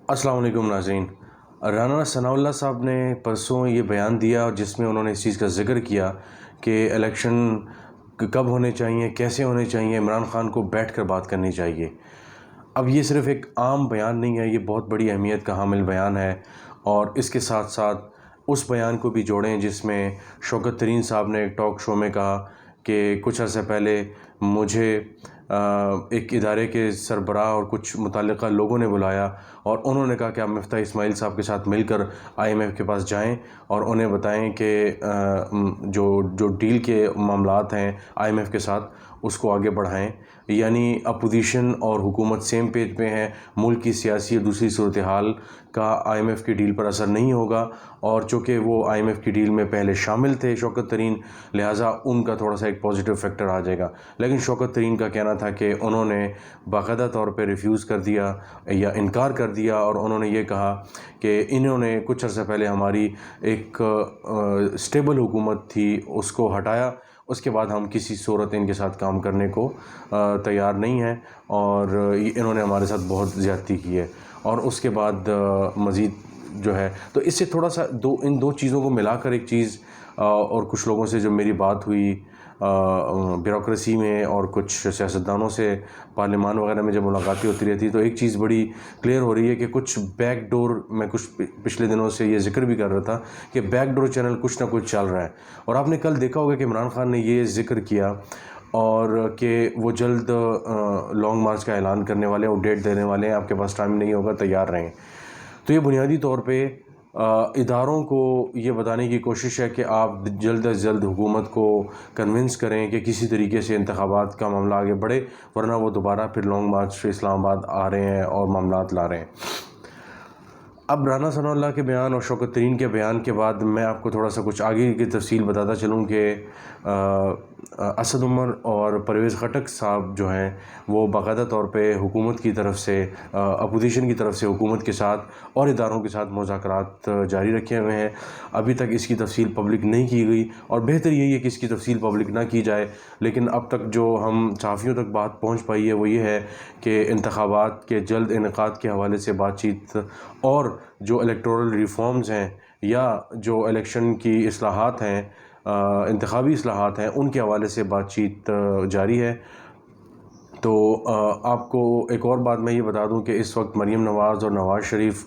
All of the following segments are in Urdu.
السلام علیکم ناظرین۔ رانا ثناء اللہ صاحب نے پرسوں یہ بیان دیا جس میں انہوں نے اس چیز کا ذکر کیا کہ الیکشن کب ہونے چاہیے، کیسے ہونے چاہیے، عمران خان کو بیٹھ کر بات کرنی چاہیے۔ اب یہ صرف ایک عام بیان نہیں ہے، یہ بہت بڑی اہمیت کا حامل بیان ہے، اور اس کے ساتھ ساتھ اس بیان کو بھی جوڑیں جس میں شوکت ترین صاحب نے ایک ٹاک شو میں کہا کہ کچھ عرصے پہلے مجھے ایک ادارے کے سربراہ اور کچھ متعلقہ لوگوں نے بلایا اور انہوں نے کہا کہ آپ مفتاح اسماعیل صاحب کے ساتھ مل کر IMF کے پاس جائیں اور انہیں بتائیں کہ جو ڈیل کے معاملات ہیں IMF کے ساتھ اس کو آگے بڑھائیں۔ یعنی اپوزیشن اور حکومت سیم پیج پہ ہیں، ملک کی سیاسی اور دوسری صورتحال کا IMF کی ڈیل پر اثر نہیں ہوگا، اور چونکہ وہ IMF کی ڈیل میں پہلے شامل تھے شوکت ترین، لہٰذا ان کا تھوڑا سا ایک پازیٹیو فیکٹر آ جائے گا۔ لیکن شوکت ترین کا کہنا تھا کہ انہوں نے باقاعدہ طور پہ ریفیوز کر دیا یا انکار کر دیا، اور انہوں نے یہ کہا کہ انہوں نے کچھ عرصہ پہلے ہماری ایک اسٹیبل حکومت تھی اس کو ہٹایا، اس کے بعد ہم کسی صورت ان کے ساتھ کام کرنے کو تیار نہیں ہیں، اور انہوں نے ہمارے ساتھ بہت زیادتی کی ہے۔ اور اس کے بعد مزید جو ہے تو اس سے تھوڑا سا ان دو چیزوں کو ملا کر ایک چیز، اور کچھ لوگوں سے جو میری بات ہوئی بیوروکریسی میں اور کچھ سیاستدانوں سے پارلیمان وغیرہ میں جب ملاقاتیں ہوتی رہتی تو ایک چیز بڑی کلیئر ہو رہی ہے کہ کچھ بیک ڈور، میں کچھ پچھلے دنوں سے یہ ذکر بھی کر رہا تھا کہ بیک ڈور چینل کچھ نہ کچھ چل رہا ہے۔ اور آپ نے کل دیکھا ہوگا کہ عمران خان نے یہ ذکر کیا اور کہ وہ جلد لانگ مارچ کا اعلان کرنے والے ہیں، وہ ڈیٹ دینے والے ہیں، آپ کے پاس ٹائم نہیں ہوگا، تیار رہیں۔ تو یہ بنیادی طور پہ اداروں کو یہ بتانے کی کوشش ہے کہ آپ جلد از جلد حکومت کو کنونس کریں کہ کسی طریقے سے انتخابات کا معاملہ آگے بڑھے، ورنہ وہ دوبارہ پھر لانگ مارچ سے اسلام آباد آ رہے ہیں اور معاملات لا رہے ہیں۔ اب رانا ثناء اللہ کے بیان اور شوکت ترین کے بیان کے بعد میں آپ کو تھوڑا سا کچھ آگے کی تفصیل بتاتا چلوں کہ اسد عمر اور پرویز خٹک صاحب جو ہیں وہ باقاعدہ طور پہ حکومت کی طرف سے، اپوزیشن کی طرف سے حکومت کے ساتھ اور اداروں کے ساتھ مذاکرات جاری رکھے ہوئے ہیں۔ ابھی تک اس کی تفصیل پبلک نہیں کی گئی، اور بہتر یہی ہے کہ اس کی تفصیل پبلک نہ کی جائے، لیکن اب تک جو ہم صحافیوں تک بات پہنچ پائی ہے وہ یہ ہے کہ انتخابات کے جلد انعقاد کے حوالے سے بات چیت، اور جو الیکٹورل ریفارمز ہیں یا جو الیکشن کی اصلاحات ہیں، انتخابی اصلاحات ہیں، ان کے حوالے سے بات چیت جاری ہے۔ تو آپ کو ایک اور بات میں یہ بتا دوں کہ اس وقت مریم نواز اور نواز شریف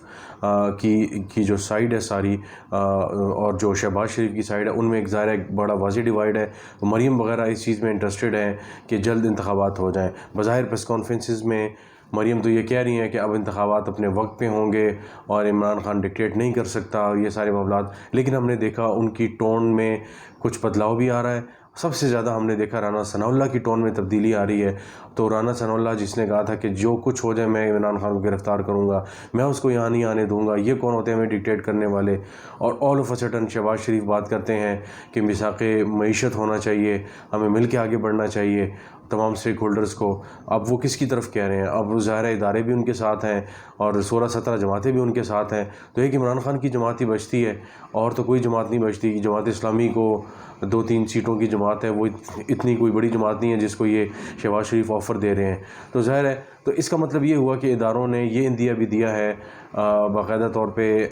کی جو سائیڈ ہے ساری، اور جو شہباز شریف کی سائیڈ ہے، ان میں ایک ظاہر ایک بڑا واضح ڈیوائیڈ ہے۔ مریم وغیرہ اس چیز میں انٹرسٹڈ ہیں کہ جلد انتخابات ہو جائیں۔ بظاہر پریس کانفرنسز میں مریم تو یہ کہہ رہی ہیں کہ اب انتخابات اپنے وقت پہ ہوں گے اور عمران خان ڈکٹیٹ نہیں کر سکتا، اور یہ سارے معاملات، لیکن ہم نے دیکھا ان کی ٹون میں کچھ بدلاؤ بھی آ رہا ہے۔ سب سے زیادہ ہم نے دیکھا رانا ثناء اللہ کی ٹون میں تبدیلی آ رہی ہے۔ تو رانا ثناء اللہ جس نے کہا تھا کہ جو کچھ ہو جائے میں عمران خان کو گرفتار کروں گا، میں اس کو یہاں نہیں آنے دوں گا، یہ کون ہوتے ہیں ہمیں ڈکٹیٹ کرنے والے، اور all of a sudden Shehbaz Sharif بات کرتے ہیں کہ میثاق معیشت ہونا چاہیے، ہمیں مل کے آگے بڑھنا چاہیے تمام اسٹیک ہولڈرز کو۔ اب وہ کس کی طرف کہہ رہے ہیں؟ اب وہ ظاہر ادارے بھی ان کے ساتھ ہیں اور 16-17 جماعتیں بھی ان کے ساتھ ہیں، تو ایک عمران خان کی جماعت ہی بچتی ہے، اور تو کوئی جماعت نہیں بچتی۔ جماعت اسلامی کو 2-3 سیٹوں کی جماعت ہے، وہ اتنی کوئی بڑی جماعت نہیں ہے جس کو یہ شہباز شریف آفر دے رہے ہیں۔ تو ظاہر ہے، تو اس کا مطلب یہ ہوا کہ اداروں نے یہ اندیا بھی دیا ہے باقاعدہ طور پہ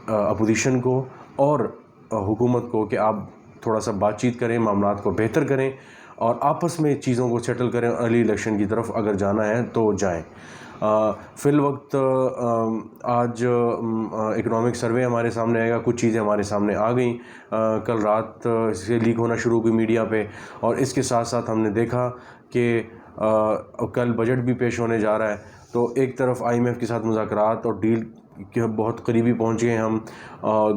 اپوزیشن کو اور حکومت کو کہ آپ تھوڑا سا بات چیت کریں، معاملات کو بہتر کریں اور آپس میں چیزوں کو سیٹل کریں، ارلی الیکشن کی طرف اگر جانا ہے تو جائیں۔ فی الوقت آج اکنامک سروے ہمارے سامنے آئے گا، کچھ چیزیں ہمارے سامنے آ گئیں، کل رات سے لیک ہونا شروع ہوئی میڈیا پہ، اور اس کے ساتھ ساتھ ہم نے دیکھا کہ کل بجٹ بھی پیش ہونے جا رہا ہے۔ تو ایک طرف IMF کے ساتھ مذاکرات اور ڈیل کے بہت قریبی پہنچ گئے ہم،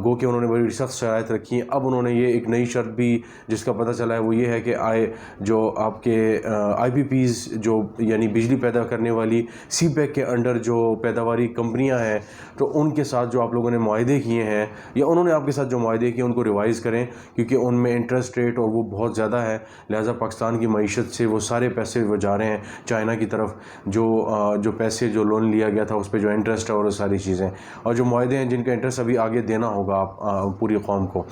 گو کہ انہوں نے بڑی سخت شرائط رکھی ہیں۔ اب انہوں نے یہ ایک نئی شرط بھی جس کا پتہ چلا ہے وہ یہ ہے کہ جو آپ کے IPPs جو یعنی بجلی پیدا کرنے والی CPEC کے انڈر جو پیداواری کمپنیاں ہیں، تو ان کے ساتھ جو آپ لوگوں نے معاہدے کیے ہیں یا انہوں نے آپ کے ساتھ جو معاہدے کیے ان کو ریوائز کریں، کیونکہ ان میں انٹرسٹ ریٹ اور وہ بہت زیادہ ہے، لہٰذا پاکستان کی معیشت سے وہ سارے پیسے وہ جا رہے ہیں چائنا کی طرف، جو پیسے جو لون لیا گیا تھا اس پہ جو انٹرسٹ ہے اور وہ ساری چیزیں، اور جو معاہدے ہیں جن کا انٹرسٹ ابھی آگے دینا ہوگا پوری قوم کو۔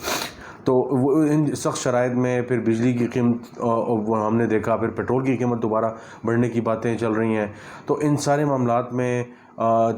تو وہ ان سخت شرائط میں پھر بجلی کی قیمت ہم نے دیکھا، پھر پیٹرول کی قیمت دوبارہ بڑھنے کی باتیں چل رہی ہیں۔ تو ان سارے معاملات میں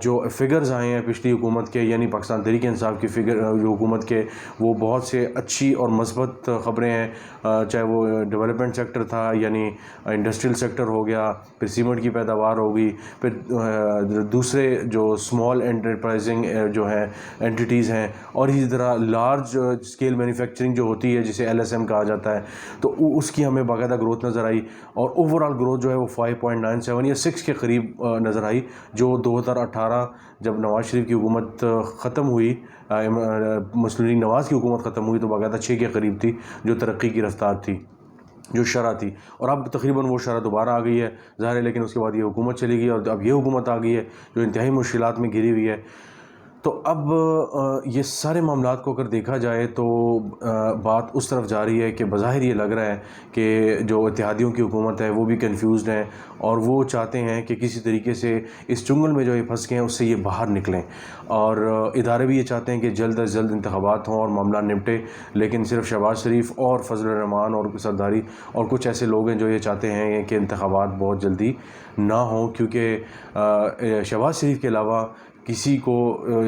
جو فگرز آئے ہیں پچھلی حکومت کے، یعنی پاکستان تحریک انصاف کی فگر جو حکومت کے، وہ بہت سے اچھی اور مثبت خبریں ہیں، چاہے وہ ڈیولپمنٹ سیکٹر تھا، یعنی انڈسٹریل سیکٹر ہو گیا، پھر سیمنٹ کی پیداوار ہوگی، پھر دوسرے جو اسمال انٹرپرائزنگ جو ہیں اینٹیٹیز ہیں، اور اسی طرح لارج اسکیل مینوفیکچرنگ جو ہوتی ہے جسے LSM کہا جاتا ہے، تو اس کی ہمیں باقاعدہ گروتھ نظر آئی، اور اوور آل گروتھ جو ہے وہ 5.97 یا 6 کے قریب نظر آئی، جو 2018 جب نواز شریف کی حکومت ختم ہوئی، مسلم لیگ نواز کی حکومت ختم ہوئی، تو باقاعدہ 6 کے قریب تھی، جو ترقی کی رفتار تھی، جو شرح تھی، اور اب تقریباً وہ شرح دوبارہ آ گئی ہے ظاہر ہے، لیکن اس کے بعد یہ حکومت چلی گئی، اور اب یہ حکومت آ گئی ہے جو انتہائی مشکلات میں گھری ہوئی ہے۔ تو اب یہ سارے معاملات کو اگر دیکھا جائے تو بات اس طرف جا رہی ہے کہ بظاہر یہ لگ رہا ہے کہ جو اتحادیوں کی حکومت ہے وہ بھی کنفیوزڈ ہیں، اور وہ چاہتے ہیں کہ کسی طریقے سے اس چنگل میں جو یہ پھنس گئے ہیں اس سے یہ باہر نکلیں، اور ادارے بھی یہ چاہتے ہیں کہ جلد از جلد انتخابات ہوں اور معاملہ نپٹے، لیکن صرف شہباز شریف اور فضل الرحمان اور سرداری اور کچھ ایسے لوگ ہیں جو یہ چاہتے ہیں کہ انتخابات بہت جلدی نہ ہوں، کیونکہ شہباز شریف کے علاوہ کسی کو،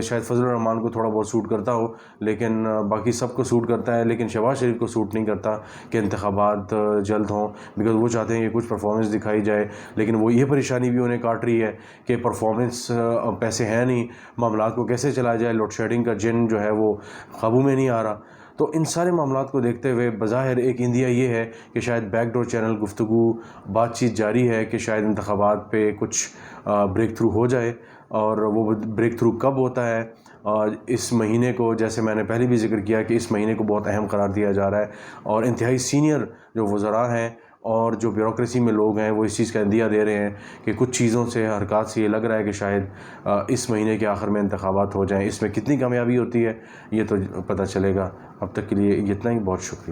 شاید فضل الرحمان کو تھوڑا بہت سوٹ کرتا ہو، لیکن باقی سب کو سوٹ کرتا ہے، لیکن شہباز شریف کو سوٹ نہیں کرتا کہ انتخابات جلد ہوں، بیکاز وہ چاہتے ہیں کہ کچھ پرفارمنس دکھائی جائے، لیکن وہ یہ پریشانی بھی انہیں کاٹ رہی ہے کہ پرفارمنس پیسے ہیں نہیں، معاملات کو کیسے چلایا جائے، لوڈ شیڈنگ کا جن جو ہے وہ قابو میں نہیں آ رہا۔ تو ان سارے معاملات کو دیکھتے ہوئے بظاہر ایک اندیا یہ ہے کہ شاید بیک ڈور چینل گفتگو بات چیت جاری ہے کہ شاید انتخابات پہ کچھ بریک تھرو ہو جائے، اور وہ بریک تھرو کب ہوتا ہے؟ اور اس مہینے کو، جیسے میں نے پہلے بھی ذکر کیا کہ اس مہینے کو بہت اہم قرار دیا جا رہا ہے، اور انتہائی سینئر جو وزراء ہیں اور جو بیوروکریسی میں لوگ ہیں وہ اس چیز کا عندیہ دے رہے ہیں کہ کچھ چیزوں سے، حرکات سے یہ لگ رہا ہے کہ شاید اس مہینے کے آخر میں انتخابات ہو جائیں۔ اس میں کتنی کامیابی ہوتی ہے یہ تو پتہ چلے گا۔ اب تک کے لیے اتنا ہی، بہت شکریہ۔